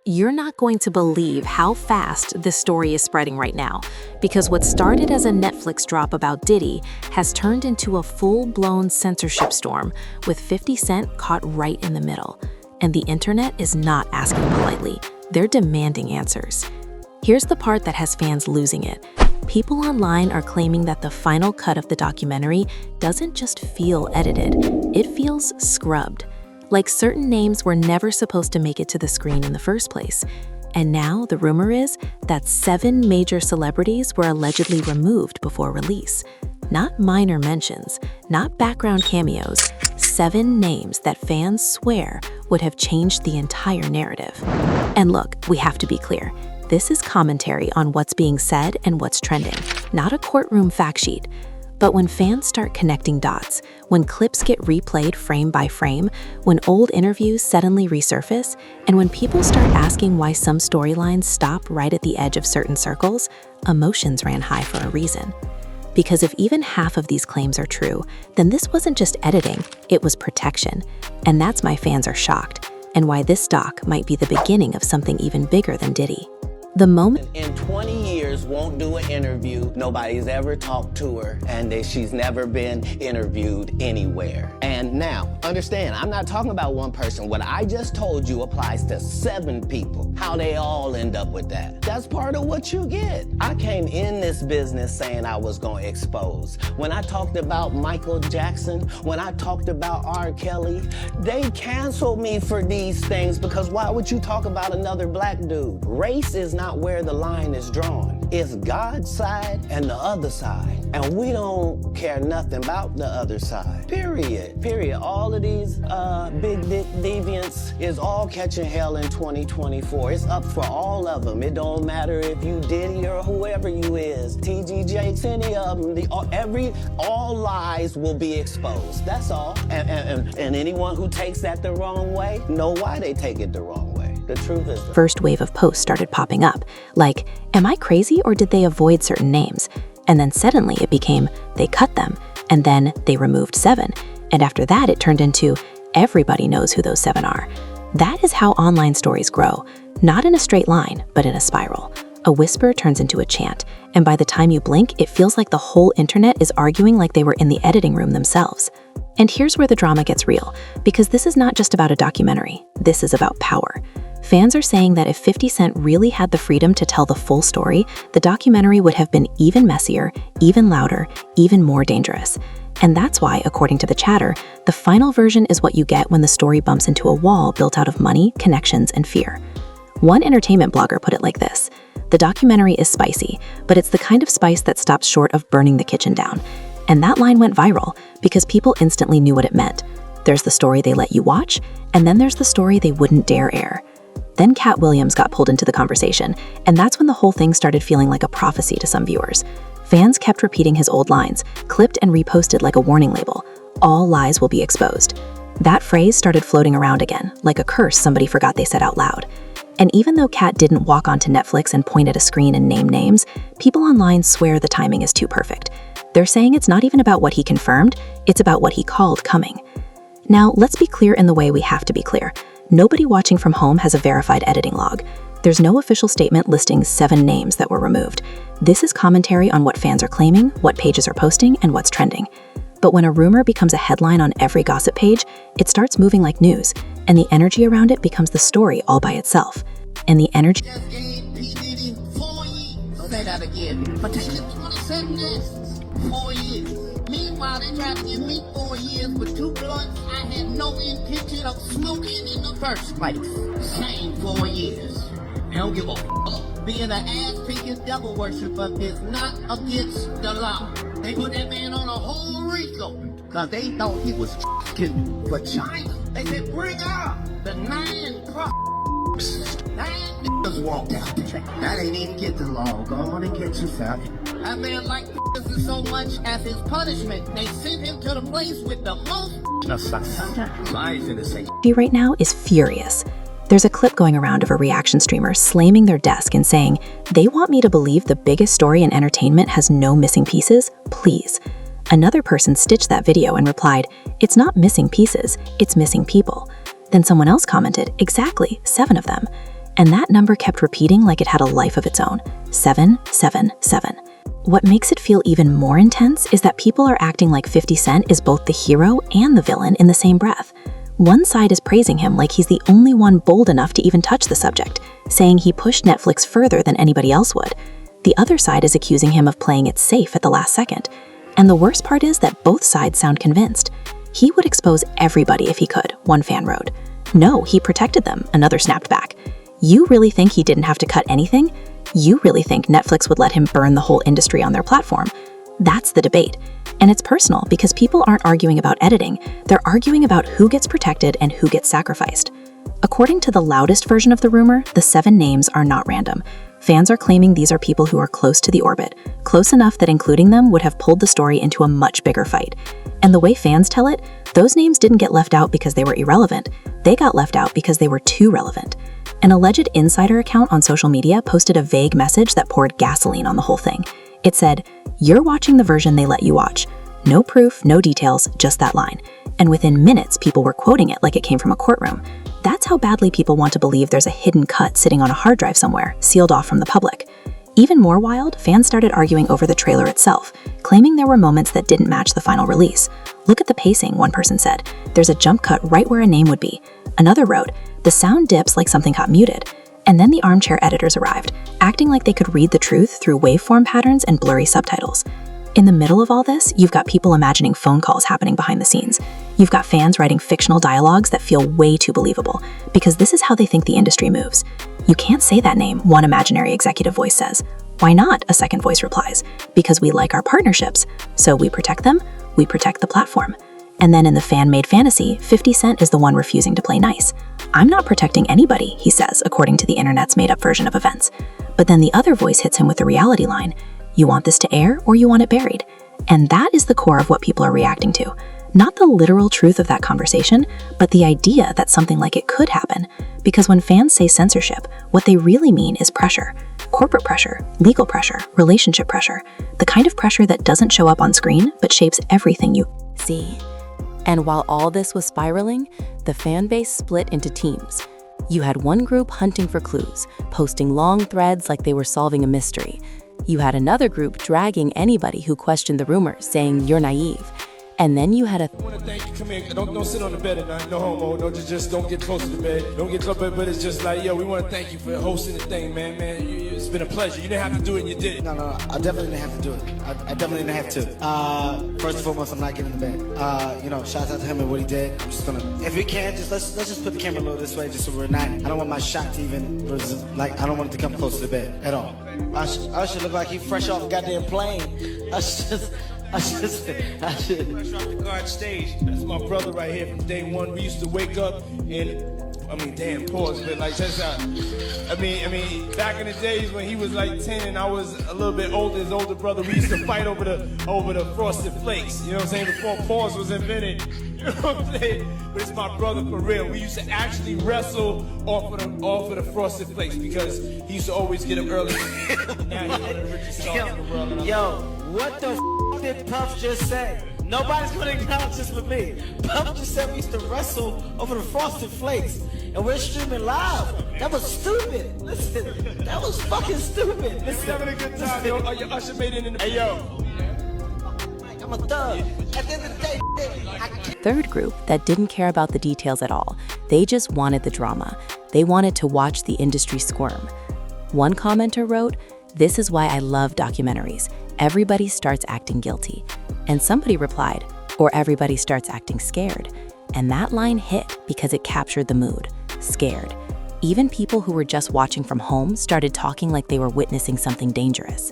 You're not going to believe how fast this story is spreading right now, because what started as a Netflix drop about Diddy has turned into a full-blown censorship storm, with 50 Cent caught right in the middle. And the internet is not asking politely, they're demanding answers. Here's the part that has fans losing it. People online are claiming that the final cut of the documentary doesn't just feel edited, it feels scrubbed. Like certain names were never supposed to make it to the screen in the first place. And now the rumor is that 7 major celebrities were allegedly removed before release. Not minor mentions, not background cameos, 7 names that fans swear would have changed the entire narrative. And look, we have to be clear. This is commentary on what's being said and what's trending, not a courtroom fact sheet. But when fans start connecting dots, when clips get replayed frame by frame, when old interviews suddenly resurface, and when people start asking why some storylines stop right at the edge of certain circles, emotions ran high for a reason. Because if even half of these claims are true, then this wasn't just editing, it was protection. And that's why fans are shocked, and why this doc might be the beginning of something even bigger than Diddy. The moment in 20 years won't do an interview, nobody's ever talked to her, and she's never been interviewed anywhere. And now, understand, I'm not talking about one person. What I just told you applies to 7 people. How they all end up with that. That's part of what you get. I came in this business saying I was going to expose. When I talked about Michael Jackson, when I talked about R. Kelly, they canceled me for these things because why would you talk about another black dude? Race is not where the line is drawn. It's God's side and the other side. And we don't care nothing about the other side. Period. All of these big dick deviants is all catching hell in 2024. It's up for all of them. It don't matter if you Diddy or whoever you is. TG Jakes, any of them. All lies will be exposed. That's all. And anyone who takes that the wrong way, know why they take it the wrong way. The truth is the first wave of posts started popping up, like, am I crazy or did they avoid certain names? And then suddenly it became, they cut them, and then they removed 7. And after that it turned into, everybody knows who those 7 are. That is how online stories grow, not in a straight line, but in a spiral. A whisper turns into a chant, and by the time you blink, it feels like the whole internet is arguing like they were in the editing room themselves. And here's where the drama gets real, because this is not just about a documentary, this is about power. Fans are saying that if 50 Cent really had the freedom to tell the full story, the documentary would have been even messier, even louder, even more dangerous. And that's why, according to the chatter, the final version is what you get when the story bumps into a wall built out of money, connections, and fear. One entertainment blogger put it like this: the documentary is spicy, but it's the kind of spice that stops short of burning the kitchen down. And that line went viral because people instantly knew what it meant. There's the story they let you watch, and then there's the story they wouldn't dare air. Then Cat Williams got pulled into the conversation, and that's when the whole thing started feeling like a prophecy to some viewers. Fans kept repeating his old lines, clipped and reposted like a warning label. All lies will be exposed. That phrase started floating around again, like a curse somebody forgot they said out loud. And even though Cat didn't walk onto Netflix and point at a screen and name names, people online swear the timing is too perfect. They're saying it's not even about what he confirmed, it's about what he called coming. Now, let's be clear in the way we have to be clear. Nobody watching from home has a verified editing log. There's no official statement listing 7 names that were removed. This is commentary on what fans are claiming, what pages are posting, and what's trending. But when a rumor becomes a headline on every gossip page, it starts moving like news, and the energy around it becomes the story all by itself. And the energy... Just gave P. Diddy 4 years. Say that again. But they took 27 years. 4 years. Meanwhile, they tried to give me 4 years for 2 blunts I had no intention of smoking in the first place. Same 4 years. I don't give a f***. Being an ass-picking devil worshiper is not against the law. They put that man on a whole RICO because they thought he was f***ing for China. They said, bring out the 9 niggas walked out there. That ain't even get the law. Go on and get you found. That man liked this so much as his punishment. They sent him to the place with the most. Right now is furious. There's a clip going around of a reaction streamer slamming their desk and saying, they want me to believe the biggest story in entertainment has no missing pieces? Please. Another person stitched that video and replied, it's not missing pieces, it's missing people. Then someone else commented, exactly, 7 of them. And that number kept repeating like it had a life of its own. 777. What makes it feel even more intense is that people are acting like 50 Cent is both the hero and the villain in the same breath. One side is praising him like he's the only one bold enough to even touch the subject, saying he pushed Netflix further than anybody else would. The other side is accusing him of playing it safe at the last second. And the worst part is that both sides sound convinced. He would expose everybody if he could, one fan wrote. No, he protected them, another snapped back. You really think he didn't have to cut anything? You really think Netflix would let him burn the whole industry on their platform? That's the debate. And it's personal because people aren't arguing about editing, they're arguing about who gets protected and who gets sacrificed. According to the loudest version of the rumor, the 7 names are not random. Fans are claiming these are people who are close to the orbit, close enough that including them would have pulled the story into a much bigger fight. And the way fans tell it, those names didn't get left out because they were irrelevant. They got left out because they were too relevant. An alleged insider account on social media posted a vague message that poured gasoline on the whole thing. It said, "You're watching the version they let you watch. No proof, no details, just that line." And within minutes, people were quoting it like it came from a courtroom. That's how badly people want to believe there's a hidden cut sitting on a hard drive somewhere, sealed off from the public. Even more wild, fans started arguing over the trailer itself, claiming there were moments that didn't match the final release. "Look at the pacing," one person said. "There's a jump cut right where a name would be." Another wrote, "The sound dips like something got muted." And then the armchair editors arrived, acting like they could read the truth through waveform patterns and blurry subtitles. In the middle of all this, you've got people imagining phone calls happening behind the scenes. You've got fans writing fictional dialogues that feel way too believable, because this is how they think the industry moves. "You can't say that name," one imaginary executive voice says. "Why not?" a second voice replies. "Because we like our partnerships. So we protect them, we protect the platform." And then in the fan-made fantasy, 50 Cent is the one refusing to play nice. "I'm not protecting anybody," he says, according to the internet's made-up version of events. But then the other voice hits him with the reality line. "You want this to air or you want it buried?" And that is the core of what people are reacting to. Not the literal truth of that conversation, but the idea that something like it could happen. Because when fans say censorship, what they really mean is pressure. Corporate pressure, legal pressure, relationship pressure. The kind of pressure that doesn't show up on screen, but shapes everything you see. And while all this was spiraling, the fan base split into teams. You had one group hunting for clues, posting long threads like they were solving a mystery. You had another group dragging anybody who questioned the rumors, saying you're naive. And then you had a I want to thank you. Come here. Don't sit on the bed at night. No homo. No, just don't get close to the bed. Don't get close. But it's just like, yo, we want to thank you for hosting the thing, man. It's been a pleasure. You didn't have to do it, and you did it. No, I definitely didn't have to do it. I definitely didn't have to. First and foremost, I'm not getting in the bed. Shout out to him and what he did. I'm just gonna, if we can, let's just put the camera a little this way, just so we're not. I don't want my shot to even, I don't want it to come close to the bed at all. I should look like he fresh off a goddamn plane. I should. Fresh off the guard stage. That's my brother right here from day one. We used to wake up and, damn, pause, but like, that's how. Back in the days when he was like 10 and I was a little bit older, his older brother, we used to fight over the frosted flakes. You know what I'm saying? Before pause was invented. You know what I'm saying? But it's my brother for real. We used to actually wrestle off of the frosted flakes because he used to always get up early. Now he's one of the richest stars in the world. Yo, what the f did Puff just say? Nobody's gonna acknowledge this with me. Puff just said we used to wrestle over the frosted flakes, and we're streaming live. That was stupid. Listen, that was fucking stupid. Listen, having a good time, yo. Oh, your usher made it in the. Hey, yo. I'm a thug. At the end of the day, I can't. third group that didn't care about the details at all. They just wanted the drama. They wanted to watch the industry squirm. One commenter wrote, "This is why I love documentaries. Everybody starts acting guilty." And somebody replied, "Or everybody starts acting scared." And that line hit because it captured the mood. Scared. Even people who were just watching from home started talking like they were witnessing something dangerous.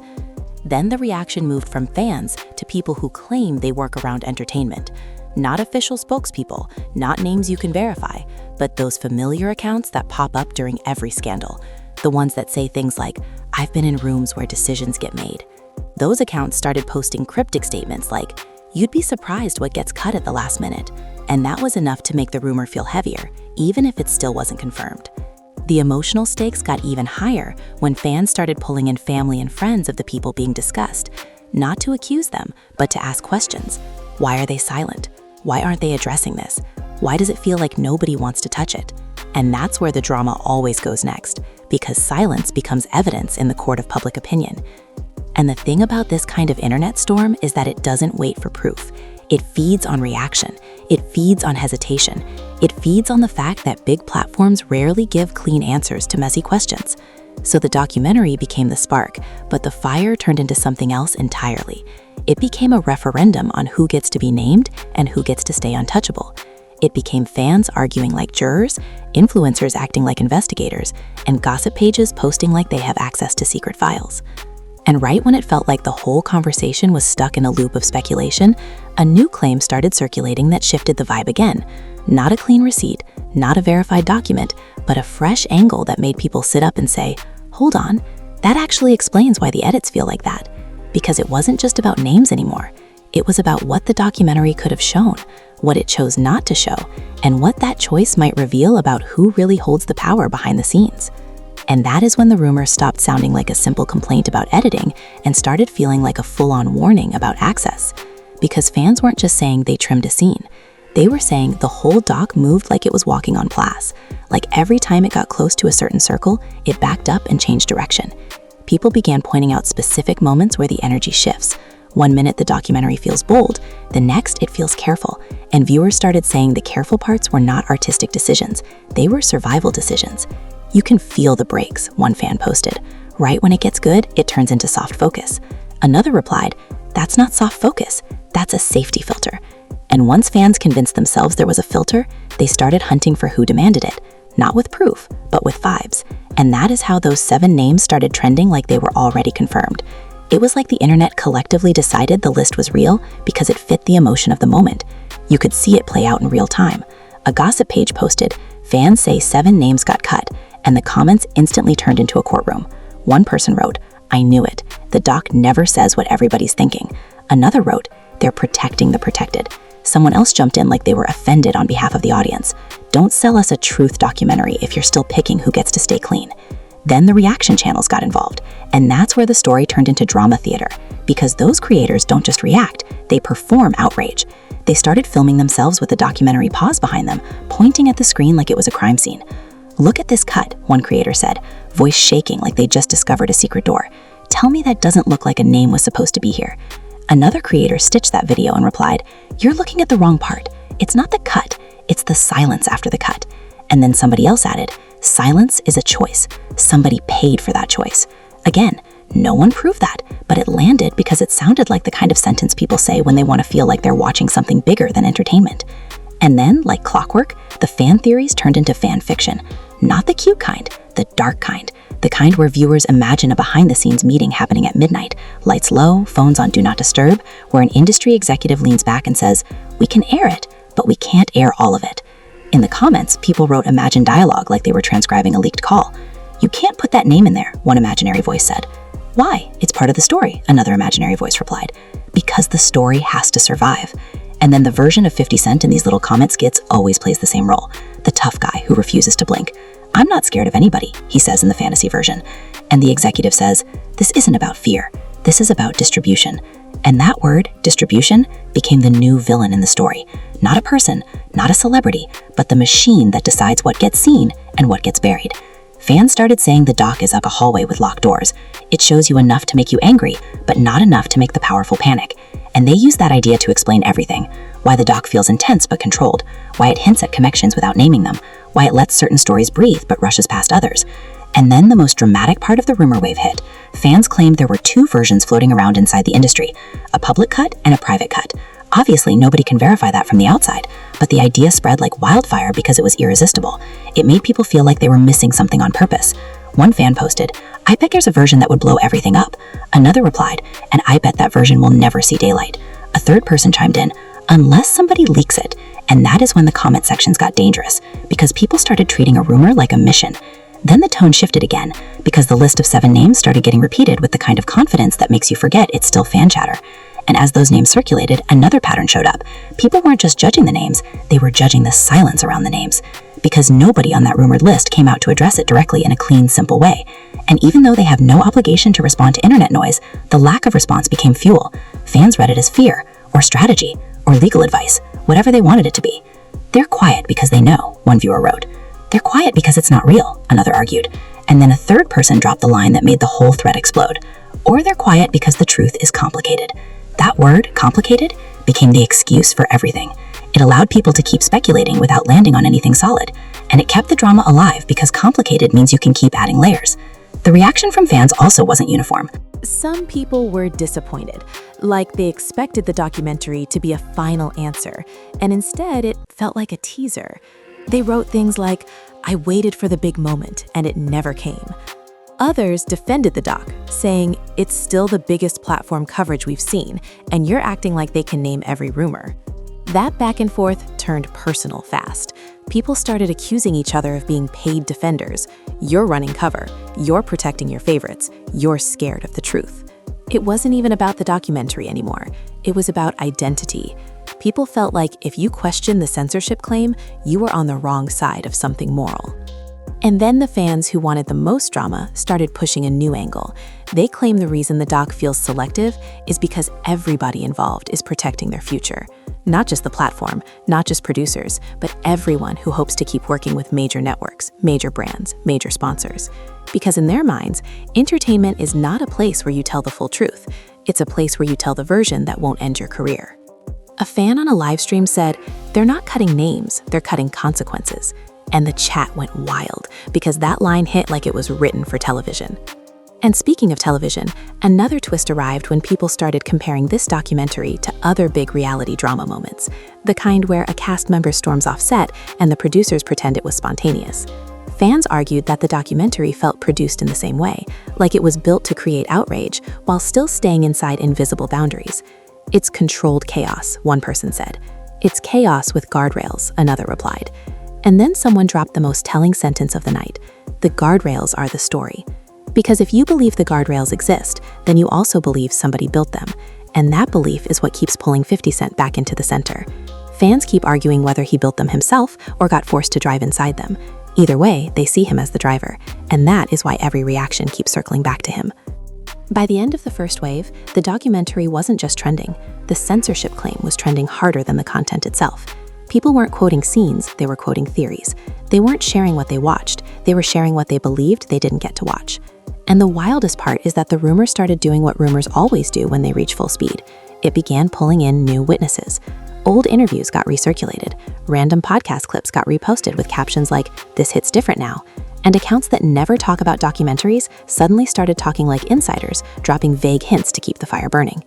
Then the reaction moved from fans to people who claim they work around entertainment. Not official spokespeople, not names you can verify, but those familiar accounts that pop up during every scandal. The ones that say things like, "I've been in rooms where decisions get made." Those accounts started posting cryptic statements like, "You'd be surprised what gets cut at the last minute." And that was enough to make the rumor feel heavier, even if it still wasn't confirmed. The emotional stakes got even higher when fans started pulling in family and friends of the people being discussed, not to accuse them, but to ask questions. Why are they silent? Why aren't they addressing this? Why does it feel like nobody wants to touch it? And that's where the drama always goes next, because silence becomes evidence in the court of public opinion. And the thing about this kind of internet storm is that it doesn't wait for proof. It feeds on reaction. It feeds on hesitation. It feeds on the fact that big platforms rarely give clean answers to messy questions. So the documentary became the spark, but the fire turned into something else entirely. It became a referendum on who gets to be named and who gets to stay untouchable. It became fans arguing like jurors, influencers acting like investigators, and gossip pages posting like they have access to secret files. And right when it felt like the whole conversation was stuck in a loop of speculation, a new claim started circulating that shifted the vibe again. Not a clean receipt, not a verified document, but a fresh angle that made people sit up and say, hold on, that actually explains why the edits feel like that. Because it wasn't just about names anymore. It was about what the documentary could have shown, what it chose not to show, and what that choice might reveal about who really holds the power behind the scenes. And that is when the rumor stopped sounding like a simple complaint about editing and started feeling like a full-on warning about access. Because fans weren't just saying they trimmed a scene. They were saying the whole doc moved like it was walking on glass. Like every time it got close to a certain circle, it backed up and changed direction. People began pointing out specific moments where the energy shifts. One minute the documentary feels bold, the next it feels careful. And viewers started saying the careful parts were not artistic decisions, they were survival decisions. You can feel the breaks, one fan posted. Right when it gets good, it turns into soft focus. Another replied, that's not soft focus, that's a safety filter. And once fans convinced themselves there was a filter, they started hunting for who demanded it. Not with proof, but with vibes. And that is how those 7 names started trending like they were already confirmed. It was like the internet collectively decided the list was real because it fit the emotion of the moment. You could see it play out in real time. A gossip page posted, fans say 7 names got cut, and the comments instantly turned into a courtroom. One person wrote, I knew it. The doc never says what everybody's thinking. Another wrote, they're protecting the protected. Someone else jumped in like they were offended on behalf of the audience. Don't sell us a truth documentary if you're still picking who gets to stay clean. Then the reaction channels got involved, and that's where the story turned into drama theater, because those creators don't just react, they perform outrage. They started filming themselves with a documentary pause behind them, pointing at the screen like it was a crime scene. Look at this cut, one creator said, voice shaking like they just discovered a secret door. Tell me that doesn't look like a name was supposed to be here. Another creator stitched that video and replied, you're looking at the wrong part. It's not the cut, it's the silence after the cut. And then somebody else added, silence is a choice. Somebody paid for that choice. Again, no one proved that, but it landed because it sounded like the kind of sentence people say when they want to feel like they're watching something bigger than entertainment. And then, like clockwork, the fan theories turned into fan fiction. Not the cute kind, the dark kind. The kind where viewers imagine a behind-the-scenes meeting happening at midnight, lights low, phones on Do Not Disturb, where an industry executive leans back and says, we can air it, but we can't air all of it. In the comments, people wrote imagined dialogue like they were transcribing a leaked call. You can't put that name in there, one imaginary voice said. Why? It's part of the story, another imaginary voice replied. Because the story has to survive. And then the version of 50 Cent in these little comment skits always plays the same role, the tough guy who refuses to blink. I'm not scared of anybody, he says in the fantasy version. And the executive says, this isn't about fear, this is about distribution. And that word, distribution, became the new villain in the story. Not a person, not a celebrity, but the machine that decides what gets seen and what gets buried. Fans started saying the doc is like a hallway with locked doors. It shows you enough to make you angry, but not enough to make the powerful panic. And they use that idea to explain everything. Why the doc feels intense but controlled, why it hints at connections without naming them, why it lets certain stories breathe but rushes past others. And then the most dramatic part of the rumor wave hit. Fans claimed there were 2 versions floating around inside the industry, a public cut and a private cut. Obviously, nobody can verify that from the outside, but the idea spread like wildfire because it was irresistible. It made people feel like they were missing something on purpose. One fan posted, I bet there's a version that would blow everything up. Another replied, and I bet that version will never see daylight. A third person chimed in, unless somebody leaks it. And that is when the comment sections got dangerous, because people started treating a rumor like a mission. Then the tone shifted again, because the list of 7 names started getting repeated with the kind of confidence that makes you forget it's still fan chatter. And as those names circulated, another pattern showed up. People weren't just judging the names, they were judging the silence around the names. Because nobody on that rumored list came out to address it directly in a clean, simple way. And even though they have no obligation to respond to internet noise, the lack of response became fuel. Fans read it as fear, or strategy, or legal advice, whatever they wanted it to be. They're quiet because they know, one viewer wrote. "They're quiet because it's not real," another argued. And then a third person dropped the line that made the whole thread explode. "Or they're quiet because the truth is complicated." That word, complicated, became the excuse for everything. It allowed people to keep speculating without landing on anything solid. And it kept the drama alive because complicated means you can keep adding layers. The reaction from fans also wasn't uniform. Some people were disappointed, like they expected the documentary to be a final answer, and instead it felt like a teaser. They wrote things like, "I waited for the big moment, and it never came." Others defended the doc, saying, "It's still the biggest platform coverage we've seen, and you're acting like they can name every rumor." That back and forth turned personal fast. People started accusing each other of being paid defenders. You're running cover. You're protecting your favorites. You're scared of the truth. It wasn't even about the documentary anymore. It was about identity. People felt like if you questioned the censorship claim, you were on the wrong side of something moral. And then the fans who wanted the most drama started pushing a new angle. They claim the reason the doc feels selective is because everybody involved is protecting their future. Not just the platform, not just producers, but everyone who hopes to keep working with major networks, major brands, major sponsors. Because in their minds, entertainment is not a place where you tell the full truth. It's a place where you tell the version that won't end your career. A fan on a live stream said, "They're not cutting names, they're cutting consequences." And the chat went wild because that line hit like it was written for television. And speaking of television, another twist arrived when people started comparing this documentary to other big reality drama moments, the kind where a cast member storms off set and the producers pretend it was spontaneous. Fans argued that the documentary felt produced in the same way, like it was built to create outrage while still staying inside invisible boundaries. "It's controlled chaos," one person said. "It's chaos with guardrails," another replied. And then someone dropped the most telling sentence of the night: "The guardrails are the story." Because if you believe the guardrails exist, then you also believe somebody built them. And that belief is what keeps pulling 50 Cent back into the center. Fans keep arguing whether he built them himself or got forced to drive inside them. Either way, they see him as the driver. And that is why every reaction keeps circling back to him. By the end of the first wave, the documentary wasn't just trending. The censorship claim was trending harder than the content itself. People weren't quoting scenes, they were quoting theories. They weren't sharing what they watched, they were sharing what they believed they didn't get to watch. And the wildest part is that the rumors started doing what rumors always do when they reach full speed. It began pulling in new witnesses. Old interviews got recirculated. Random podcast clips got reposted with captions like, "This hits different now." And accounts that never talk about documentaries suddenly started talking like insiders, dropping vague hints to keep the fire burning.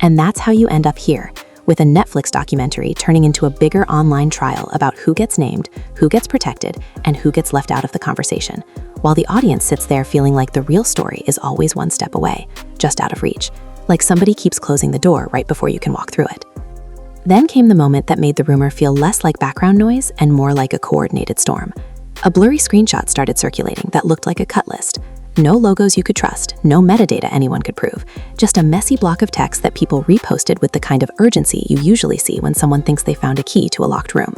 And that's how you end up here, with a Netflix documentary turning into a bigger online trial about who gets named, who gets protected, and who gets left out of the conversation, while the audience sits there feeling like the real story is always one step away, just out of reach, like somebody keeps closing the door right before you can walk through it. Then came the moment that made the rumor feel less like background noise and more like a coordinated storm. A blurry screenshot started circulating that looked like a cut list. No logos you could trust, no metadata anyone could prove, just a messy block of text that people reposted with the kind of urgency you usually see when someone thinks they found a key to a locked room.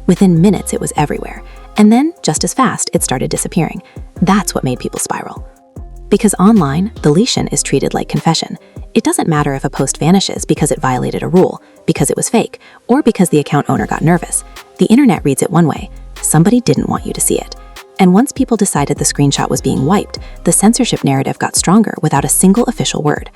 Within minutes, it was everywhere. And then, just as fast, it started disappearing. That's what made people spiral. Because online, deletion is treated like confession. It doesn't matter if a post vanishes because it violated a rule, because it was fake, or because the account owner got nervous. The internet reads it one way. Somebody didn't want you to see it. And once people decided the screenshot was being wiped, the censorship narrative got stronger without a single official word.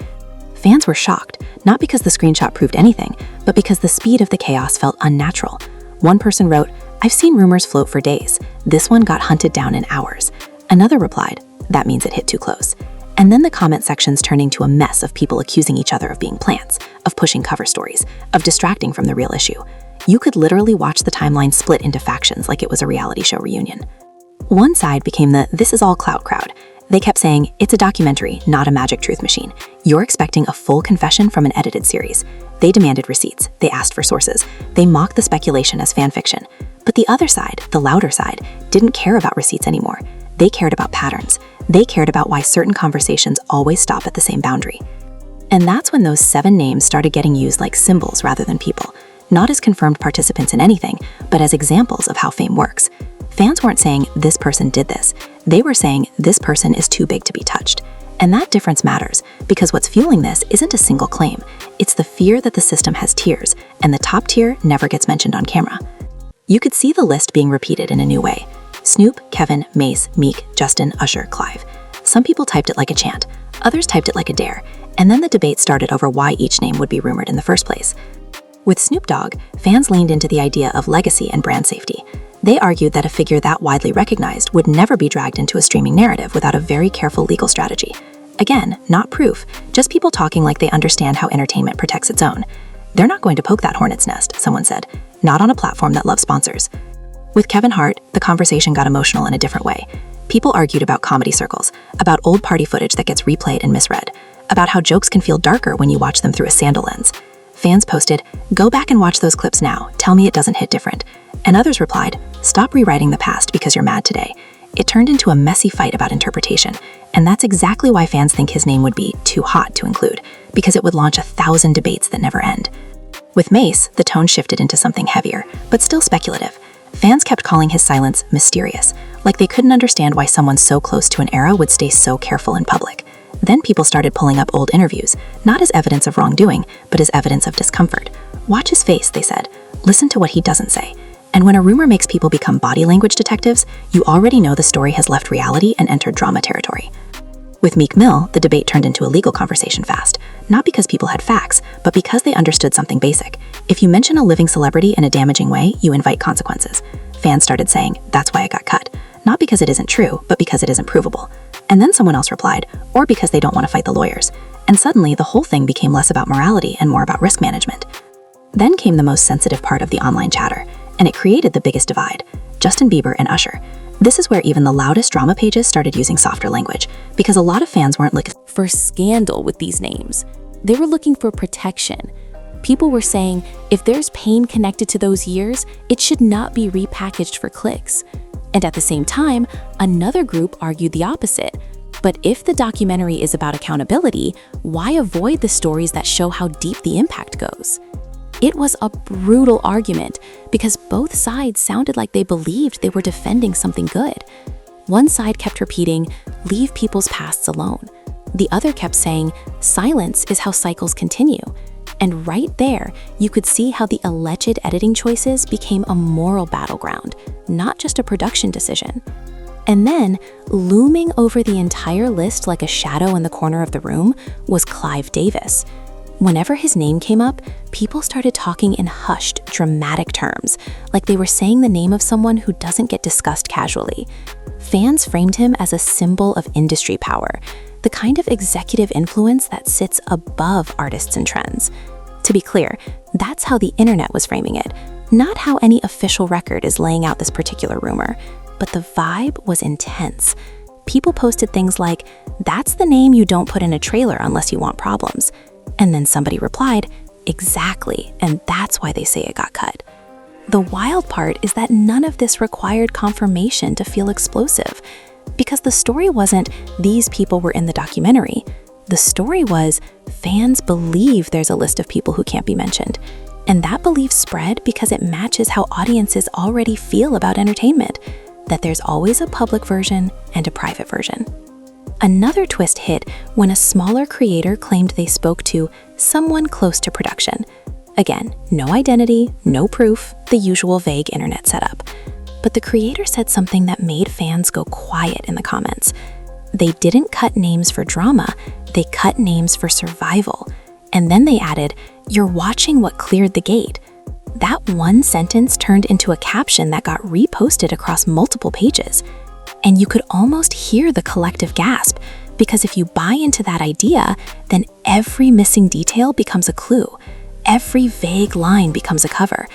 Fans were shocked, not because the screenshot proved anything, but because the speed of the chaos felt unnatural. One person wrote, "I've seen rumors float for days. This one got hunted down in hours." Another replied, "That means it hit too close." And then the comment sections turning to a mess of people accusing each other of being plants, of pushing cover stories, of distracting from the real issue. You could literally watch the timeline split into factions like it was a reality show reunion. One side became the "this is all clout" crowd. They kept saying, "It's a documentary, not a magic truth machine. You're expecting a full confession from an edited series." They demanded receipts. They asked for sources. They mocked the speculation as fan fiction. But the other side, the louder side, didn't care about receipts anymore. They cared about patterns. They cared about why certain conversations always stop at the same boundary. And that's when those 7 names started getting used like symbols rather than people, not as confirmed participants in anything, but as examples of how fame works. Fans weren't saying, "This person did this." They were saying, "This person is too big to be touched." And that difference matters, because what's fueling this isn't a single claim. It's the fear that the system has tiers, and the top tier never gets mentioned on camera. You could see the list being repeated in a new way. Snoop, Kevin, Mace, Meek, Justin, Usher, Clive. Some people typed it like a chant, others typed it like a dare, and then the debate started over why each name would be rumored in the first place. With Snoop Dogg, fans leaned into the idea of legacy and brand safety. They argued that a figure that widely recognized would never be dragged into a streaming narrative without a very careful legal strategy. Again, not proof, just people talking like they understand how entertainment protects its own. They're not going to poke that hornet's nest, someone said, not on a platform that loves sponsors. With Kevin Hart, the conversation got emotional in a different way. People argued about comedy circles, about old party footage that gets replayed and misread, about how jokes can feel darker when you watch them through a sandal lens. Fans posted, "Go back and watch those clips now, tell me it doesn't hit different." And others replied, "Stop rewriting the past because you're mad today." It turned into a messy fight about interpretation, and that's exactly why fans think his name would be too hot to include, because it would launch 1,000 debates that never end. With Mace, the tone shifted into something heavier, but still speculative. Fans kept calling his silence mysterious, like they couldn't understand why someone so close to an era would stay so careful in public. Then people started pulling up old interviews, not as evidence of wrongdoing, but as evidence of discomfort. "Watch his face," they said. "Listen to what he doesn't say." And when a rumor makes people become body language detectives, you already know the story has left reality and entered drama territory. With Meek Mill, the debate turned into a legal conversation fast, not because people had facts, but because they understood something basic. If you mention a living celebrity in a damaging way, you invite consequences. Fans started saying, "That's why it got cut." Not because it isn't true, but because it isn't provable. And then someone else replied, "Or because they don't want to fight the lawyers." And suddenly, the whole thing became less about morality and more about risk management. Then came the most sensitive part of the online chatter, and it created the biggest divide: Justin Bieber and Usher. This is where even the loudest drama pages started using softer language, because a lot of fans weren't looking for scandal with these names. They were looking for protection. People were saying, if there's pain connected to those years, it should not be repackaged for clicks. And at the same time, another group argued the opposite. But if the documentary is about accountability, why avoid the stories that show how deep the impact goes? It was a brutal argument because both sides sounded like they believed they were defending something good. One side kept repeating, "Leave people's pasts alone." The other kept saying, "Silence is how cycles continue." And right there, you could see how the alleged editing choices became a moral battleground, not just a production decision. And then, looming over the entire list like a shadow in the corner of the room was Clive Davis. Whenever his name came up, people started talking in hushed, dramatic terms, like they were saying the name of someone who doesn't get discussed casually. Fans framed him as a symbol of industry power, the kind of executive influence that sits above artists and trends. To be clear, that's how the internet was framing it, not how any official record is laying out this particular rumor. But the vibe was intense. People posted things like, "That's the name you don't put in a trailer unless you want problems." And then somebody replied, "Exactly, and that's why they say it got cut." The wild part is that none of this required confirmation to feel explosive, because the story wasn't these people were in the documentary. The story was fans believe there's a list of people who can't be mentioned. And that belief spread because it matches how audiences already feel about entertainment, that there's always a public version and a private version. Another twist hit when a smaller creator claimed they spoke to someone close to production. Again, no identity, no proof, the usual vague internet setup. But the creator said something that made fans go quiet in the comments. They didn't cut names for drama, they cut names for survival. And then they added, "You're watching what cleared the gate." That one sentence turned into a caption that got reposted across multiple pages. And you could almost hear the collective gasp, because if you buy into that idea, then every missing detail becomes a clue. Every vague line becomes a cover.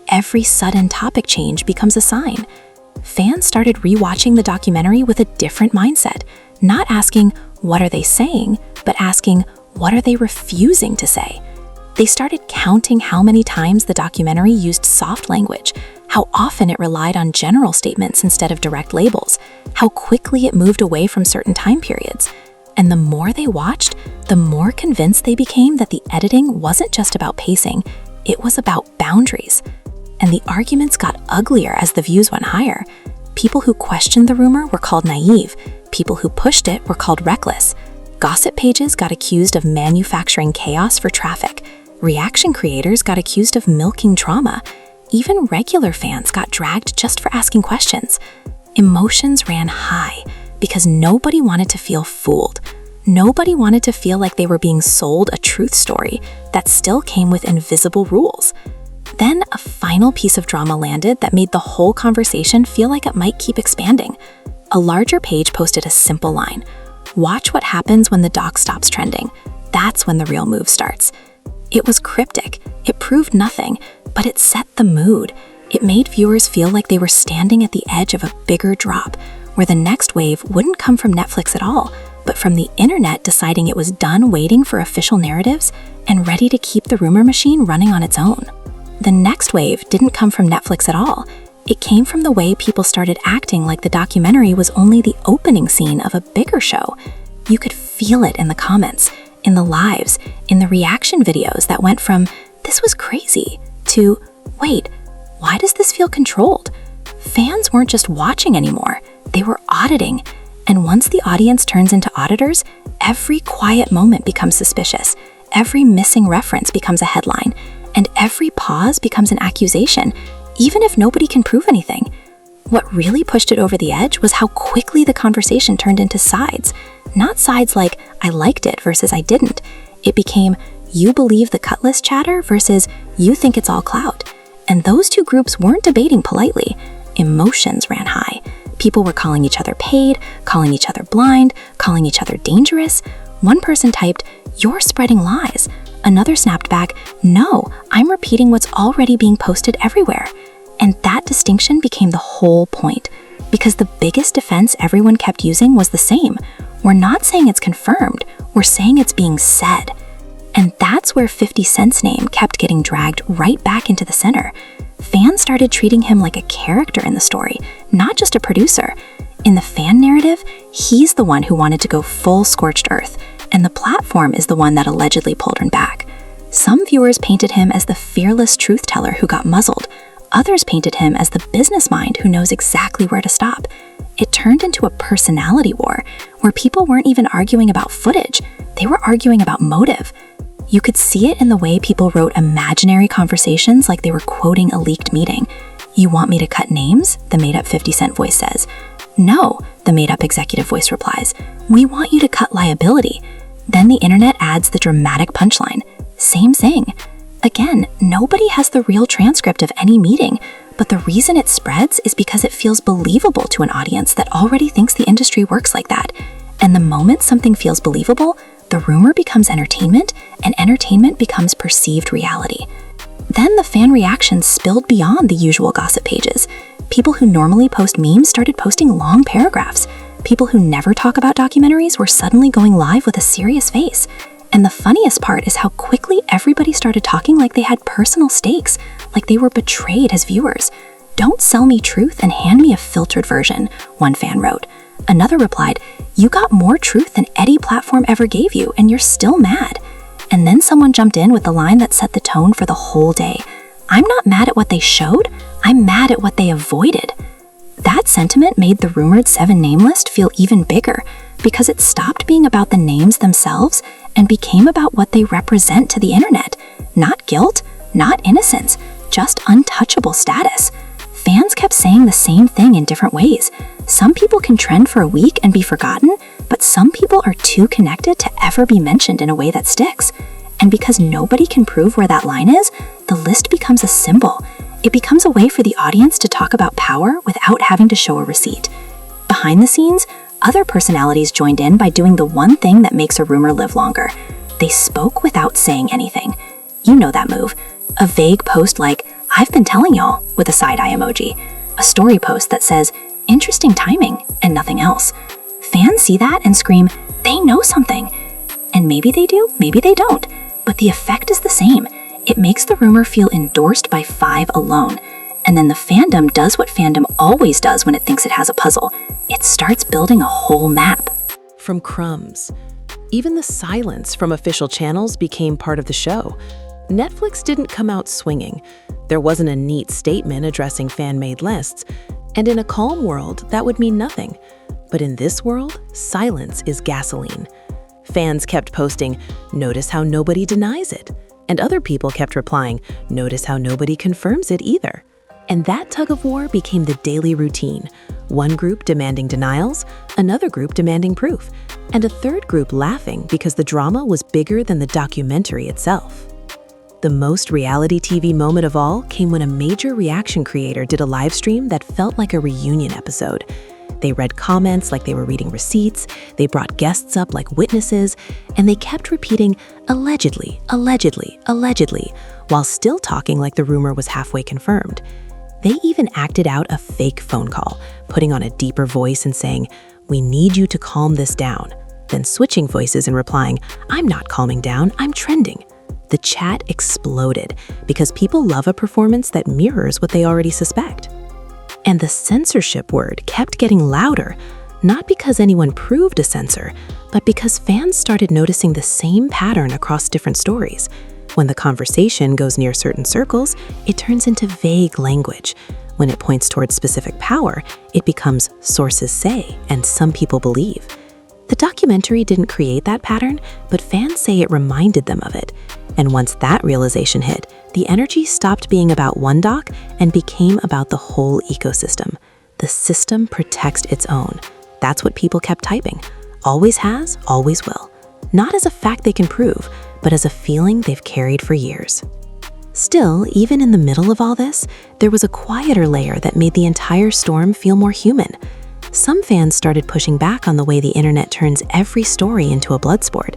Every sudden topic change becomes a sign. Fans started rewatching the documentary with a different mindset, not asking, "What are they saying?" but asking, "What are they refusing to say?" They started counting how many times the documentary used soft language, how often it relied on general statements instead of direct labels, how quickly it moved away from certain time periods. And the more they watched, the more convinced they became that the editing wasn't just about pacing, it was about boundaries. And the arguments got uglier as the views went higher. People who questioned the rumor were called naive. People who pushed it were called reckless. Gossip pages got accused of manufacturing chaos for traffic. Reaction creators got accused of milking trauma. Even regular fans got dragged just for asking questions. Emotions ran high because nobody wanted to feel fooled. Nobody wanted to feel like they were being sold a truth story that still came with invisible rules. Then a final piece of drama landed that made the whole conversation feel like it might keep expanding. A larger page posted a simple line: "Watch what happens when the doc stops trending. That's when the real move starts." It was cryptic, it proved nothing, but it set the mood. It made viewers feel like they were standing at the edge of a bigger drop, where the next wave wouldn't come from Netflix at all, but from the internet deciding it was done waiting for official narratives and ready to keep the rumor machine running on its own. The next wave didn't come from Netflix at all. It came from the way people started acting like the documentary was only the opening scene of a bigger show. You could feel it in the comments, in the lives, in the reaction videos that went from "this was crazy" to "wait, why does this feel controlled?" Fans weren't just watching anymore, they were auditing. And once the audience turns into auditors, every quiet moment becomes suspicious, every missing reference becomes a headline, and every pause becomes an accusation, even if nobody can prove anything. What really pushed it over the edge was how quickly the conversation turned into sides. Not sides like "I liked it" versus "I didn't." It became "you believe the cut list chatter" versus "you think it's all clout." And those two groups weren't debating politely. Emotions ran high. People were calling each other paid, calling each other blind, calling each other dangerous. One person typed, "You're spreading lies." Another snapped back, "No, I'm repeating what's already being posted everywhere." And that distinction became the whole point, because the biggest defense everyone kept using was the same. We're not saying it's confirmed, we're saying it's being said. And that's where 50 Cent's name kept getting dragged right back into the center. Fans started treating him like a character in the story, not just a producer. In the fan narrative, he's the one who wanted to go full scorched earth, and the platform is the one that allegedly pulled him back. Some viewers painted him as the fearless truth teller who got muzzled. Others painted him as the business mind who knows exactly where to stop. It turned into a personality war, where people weren't even arguing about footage, they were arguing about motive. You could see it in the way people wrote imaginary conversations like they were quoting a leaked meeting. "You want me to cut names?" the made-up 50 Cent voice says. "No," the made-up executive voice replies. "We want you to cut liability." Then the internet adds the dramatic punchline. Same thing. Again, nobody has the real transcript of any meeting, but the reason it spreads is because it feels believable to an audience that already thinks the industry works like that. And the moment something feels believable, the rumor becomes entertainment, and entertainment becomes perceived reality. Then the fan reactions spilled beyond the usual gossip pages. People who normally post memes started posting long paragraphs. People who never talk about documentaries were suddenly going live with a serious face. And the funniest part is how quickly everybody started talking like they had personal stakes, like they were betrayed as viewers. "Don't sell me truth and hand me a filtered version," one fan wrote. Another replied, "You got more truth than any platform ever gave you, and you're still mad." And then someone jumped in with the line that set the tone for the whole day. "I'm not mad at what they showed, I'm mad at what they avoided." That sentiment made the rumored 7 name list feel even bigger, because it stopped being about the names themselves and became about what they represent to the internet. Not guilt, not innocence, just untouchable status. Fans kept saying the same thing in different ways. Some people can trend for a week and be forgotten, but some people are too connected to ever be mentioned in a way that sticks. And because nobody can prove where that line is, the list becomes a symbol. It becomes a way for the audience to talk about power without having to show a receipt. Behind the scenes, other personalities joined in by doing the one thing that makes a rumor live longer. They spoke without saying anything. You know that move. A vague post like, "I've been telling y'all," with a side-eye emoji. A story post that says, "Interesting timing," and nothing else. Fans see that and scream, "They know something." And maybe they do, maybe they don't. But the effect is the same. It makes the rumor feel endorsed by 5 alone. And then the fandom does what fandom always does when it thinks it has a puzzle. It starts building a whole map. From crumbs. Even the silence from official channels became part of the show. Netflix didn't come out swinging. There wasn't a neat statement addressing fan-made lists. And in a calm world, that would mean nothing. But in this world, silence is gasoline. Fans kept posting, "Notice how nobody denies it." And other people kept replying, "Notice how nobody confirms it either." And that tug of war became the daily routine. One group demanding denials, another group demanding proof, and a third group laughing because the drama was bigger than the documentary itself. The most reality TV moment of all came when a major reaction creator did a live stream that felt like a reunion episode. They read comments like they were reading receipts, they brought guests up like witnesses, and they kept repeating, allegedly, allegedly, allegedly, while still talking like the rumor was halfway confirmed. They even acted out a fake phone call, putting on a deeper voice and saying, "We need you to calm this down," then switching voices and replying, "I'm not calming down, I'm trending." The chat exploded because people love a performance that mirrors what they already suspect. And the censorship word kept getting louder, not because anyone proved a censor, but because fans started noticing the same pattern across different stories. When the conversation goes near certain circles, it turns into vague language. When it points towards specific power, it becomes sources say and some people believe. The documentary didn't create that pattern, but fans say it reminded them of it. And once that realization hit, the energy stopped being about one doc and became about the whole ecosystem. The system protects its own. That's what people kept typing. Always has, always will. Not as a fact they can prove, but as a feeling they've carried for years. Still, even in the middle of all this, there was a quieter layer that made the entire storm feel more human. Some fans started pushing back on the way the internet turns every story into a blood sport.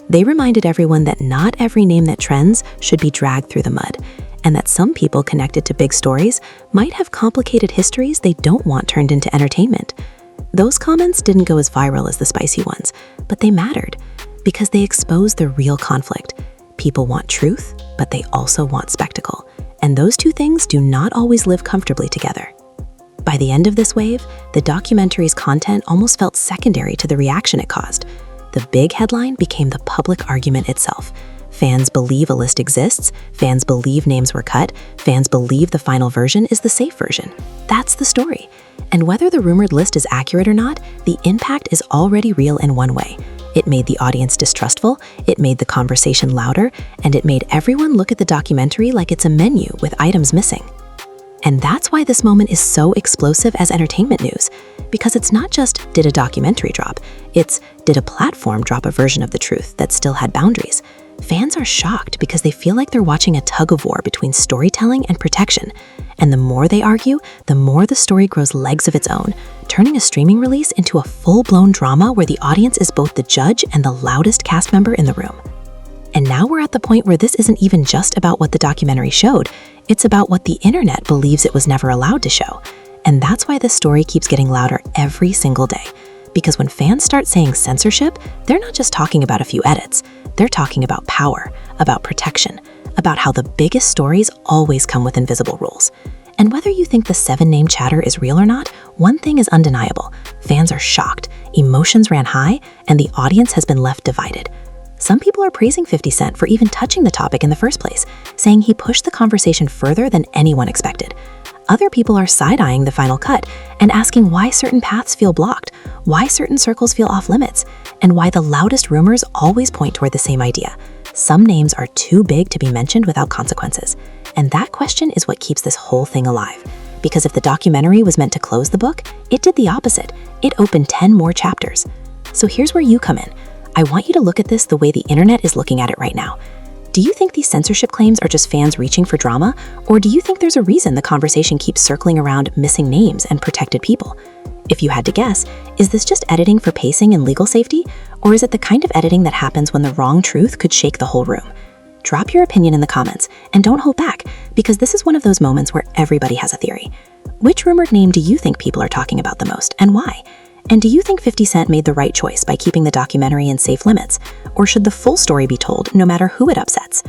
They reminded everyone that not every name that trends should be dragged through the mud, and that some people connected to big stories might have complicated histories they don't want turned into entertainment. Those comments didn't go as viral as the spicy ones, but they mattered because they exposed the real conflict. People want truth, but they also want spectacle, and those two things do not always live comfortably together. By the end of this wave, the documentary's content almost felt secondary to the reaction it caused. The big headline became the public argument itself. Fans believe a list exists, fans believe names were cut, fans believe the final version is the safe version. That's the story. And whether the rumored list is accurate or not, the impact is already real in one way. It made the audience distrustful, it made the conversation louder, and it made everyone look at the documentary like it's a menu with items missing. And that's why this moment is so explosive as entertainment news, because it's not just, did a documentary drop? It's, did a platform drop a version of the truth that still had boundaries? Fans are shocked because they feel like they're watching a tug of war between storytelling and protection. And the more they argue, the more the story grows legs of its own, turning a streaming release into a full-blown drama where the audience is both the judge and the loudest cast member in the room. And now we're at the point where this isn't even just about what the documentary showed, it's about what the internet believes it was never allowed to show. And that's why this story keeps getting louder every single day. Because when fans start saying censorship, they're not just talking about a few edits. They're talking about power, about protection, about how the biggest stories always come with invisible rules. And whether you think the 7-name chatter is real or not, one thing is undeniable. Fans are shocked, emotions ran high, and the audience has been left divided. Some people are praising 50 Cent for even touching the topic in the first place, saying he pushed the conversation further than anyone expected. Other people are side-eyeing the final cut and asking why certain paths feel blocked, why certain circles feel off-limits, and why the loudest rumors always point toward the same idea. Some names are too big to be mentioned without consequences. And that question is what keeps this whole thing alive. Because if the documentary was meant to close the book, it did the opposite. It opened 10 more chapters. So here's where you come in. I want you to look at this the way the internet is looking at it right now. Do you think these censorship claims are just fans reaching for drama? Or do you think there's a reason the conversation keeps circling around missing names and protected people? If you had to guess, is this just editing for pacing and legal safety? Or is it the kind of editing that happens when the wrong truth could shake the whole room? Drop your opinion in the comments, and don't hold back, because this is one of those moments where everybody has a theory. Which rumored name do you think people are talking about the most, and why? And do you think 50 Cent made the right choice by keeping the documentary in safe limits? Or should the full story be told no matter who it upsets?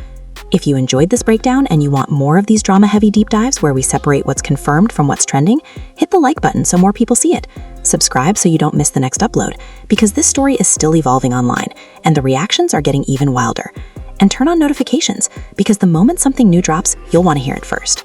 If you enjoyed this breakdown and you want more of these drama-heavy deep dives where we separate what's confirmed from what's trending, hit the like button so more people see it. Subscribe so you don't miss the next upload, because this story is still evolving online, and the reactions are getting even wilder. And turn on notifications, because the moment something new drops, you'll want to hear it first.